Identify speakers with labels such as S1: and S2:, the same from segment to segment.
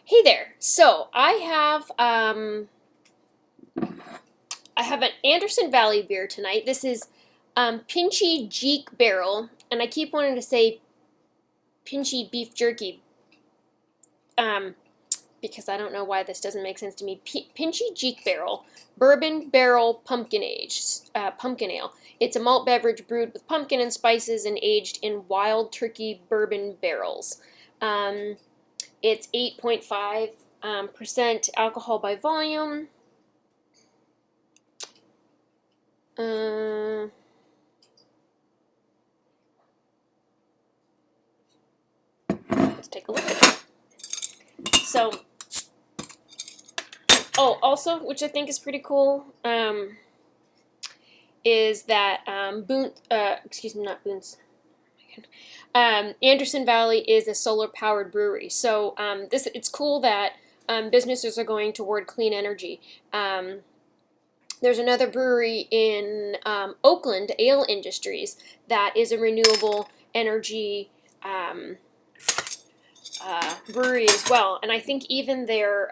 S1: Hey there. So I have an Anderson Valley beer tonight. This is Pinchy Jeek Barrel, and I keep wanting to say Pinchy beef jerky um, because I don't know why this doesn't make sense to me. Pinchy Jeek Barrel, bourbon barrel pumpkin ale. It's a malt beverage brewed with pumpkin and spices and aged in wild turkey bourbon barrels. Um, it's 8.5 percent alcohol by volume. Uh, let's take a look at it. So, also, which I think is pretty cool, is that not Boone's. Anderson Valley is a solar-powered brewery. So it's cool that businesses are going toward clean energy. There's another brewery in Oakland, Ale Industries, that is a renewable energy brewery as well. And I think even their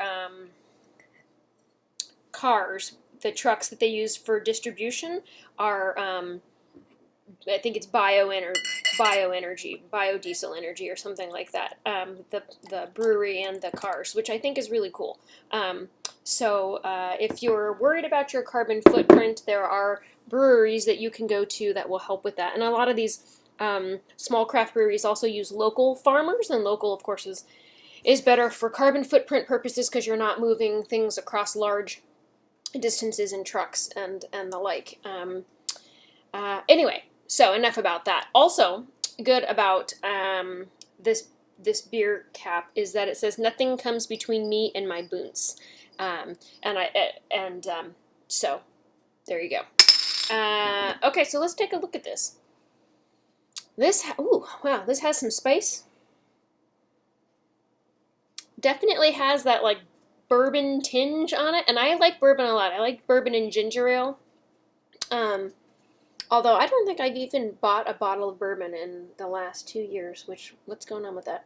S1: cars, the trucks that they use for distribution, are I think it's biodiesel energy, or something like that. The brewery and the cars, which I think is really cool. So if you're worried about your carbon footprint, there are breweries that you can go to that will help with that. And a lot of these small craft breweries also use local farmers, and local, of course, is better for carbon footprint purposes because you're not moving things across large distances in trucks and the like. Anyway, so enough about that. Also, good about this beer cap is that it says nothing comes between me and my boons. So there you go. Okay, so let's take a look at this. This has some spice. Definitely has that like bourbon tinge on it, and I like bourbon a lot. I like bourbon and ginger ale. Although I don't think I've even bought a bottle of bourbon in the last 2 years. What's going on with that?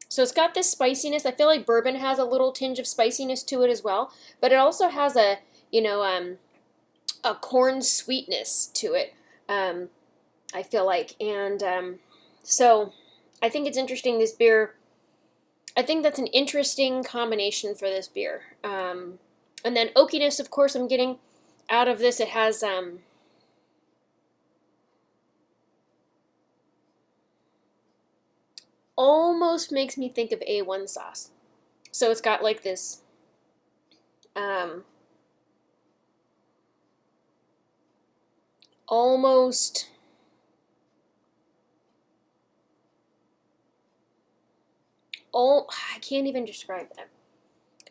S1: So it's got this spiciness. I feel like bourbon has a little tinge of spiciness to it as well, but it also has a corn sweetness to it. I feel like, and so I think it's interesting. This beer, I think that's an interesting combination for this beer. And then oakiness, of course, I'm getting out of this. It has almost makes me think of A1 sauce. So it's got like this almost I can't even describe that.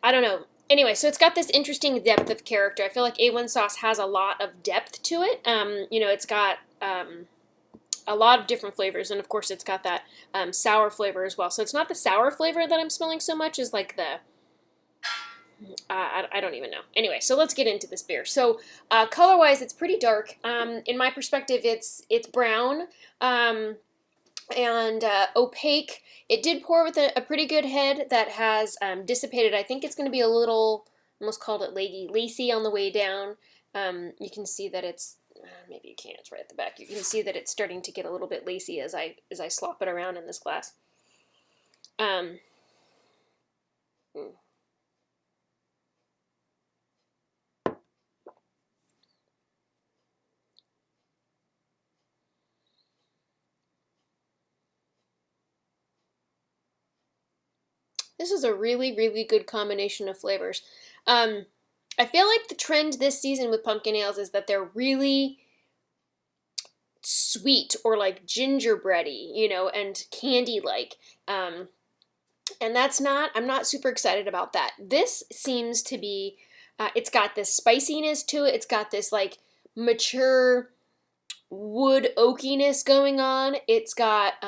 S1: I don't know. Anyway, so it's got this interesting depth of character. I feel like A1 sauce has a lot of depth to it. It's got a lot of different flavors, and of course it's got that sour flavor as well. So it's not the sour flavor that I'm smelling so much as like the I don't even know. Anyway, so let's get into this beer. So color-wise, it's pretty dark. In my perspective, it's brown and opaque. It did pour with a pretty good head that has dissipated. I think it's going to be a little, almost called it lacy on the way down. You can see that it's, maybe you can't, it's right at the back. You can see that it's starting to get a little bit lacy as I slop it around in this glass. This is a really, really good combination of flavors. I feel like the trend this season with pumpkin ales is that they're really sweet or like gingerbready, and candy-like. And I'm not super excited about that. This seems to be, it's got this spiciness to it. It's got this like mature wood oakiness going on. It's got,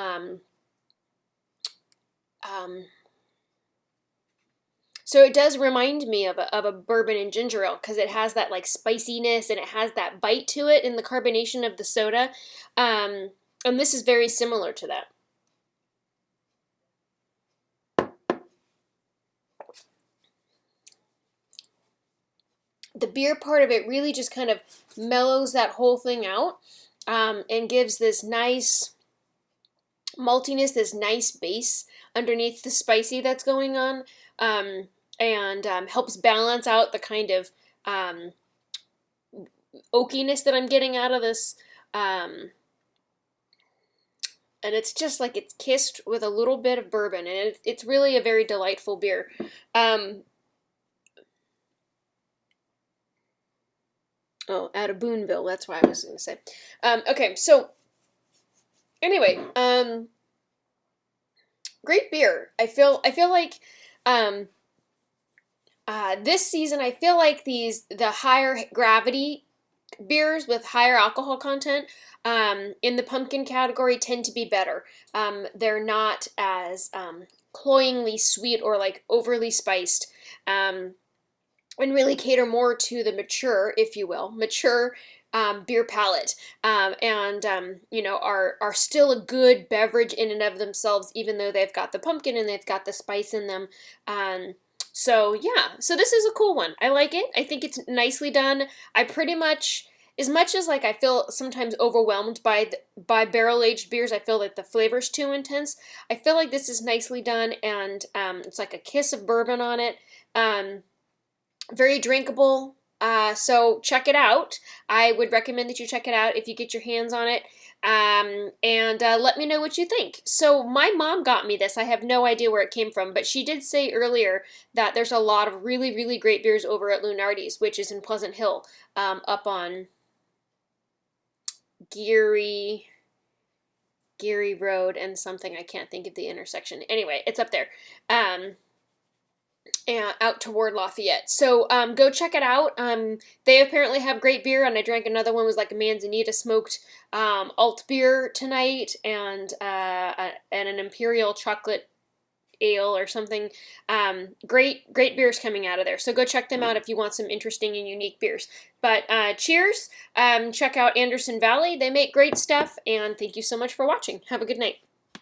S1: So it does remind me of a bourbon and ginger ale because it has that like spiciness and it has that bite to it in the carbonation of the soda. And this is very similar to that. The beer part of it really just kind of mellows that whole thing out, and gives this nice maltiness, this nice base underneath the spicy that's going on, and helps balance out the kind of oakiness that I'm getting out of this. And it's just like it's kissed with a little bit of bourbon, and it's really a very delightful beer. Oh, out of Boonville, that's what I was going to say. Okay, so anyway, great beer. I feel like this season I feel like the higher gravity beers with higher alcohol content in the pumpkin category tend to be better. They're not as cloyingly sweet or like overly spiced, and really cater more to the mature, if you will, mature beer palate, and you know, are still a good beverage in and of themselves, even though they've got the pumpkin and they've got the spice in them. So yeah, so this is a cool one. I like it. I think it's nicely done. I pretty much as like I feel sometimes overwhelmed by barrel aged beers, I feel that the flavor's too intense. I feel like this is nicely done, and it's like a kiss of bourbon on it. Very drinkable. So check it out. I would recommend that you check it out if you get your hands on it. And let me know what you think. So my mom got me this. I have no idea where it came from, but she did say earlier that there's a lot of really, really great beers over at Lunardi's, which is in Pleasant Hill, up on Geary Road and something. I can't think of the intersection. Anyway, it's up there. And out toward Lafayette. So go check it out. They apparently have great beer, and I drank another one, was like a Manzanita smoked alt beer tonight, and an Imperial chocolate ale or something. Great beers coming out of there. So go check them out if you want some interesting and unique beers. But cheers. Check out Anderson Valley. They make great stuff, and thank you so much for watching. Have a good night.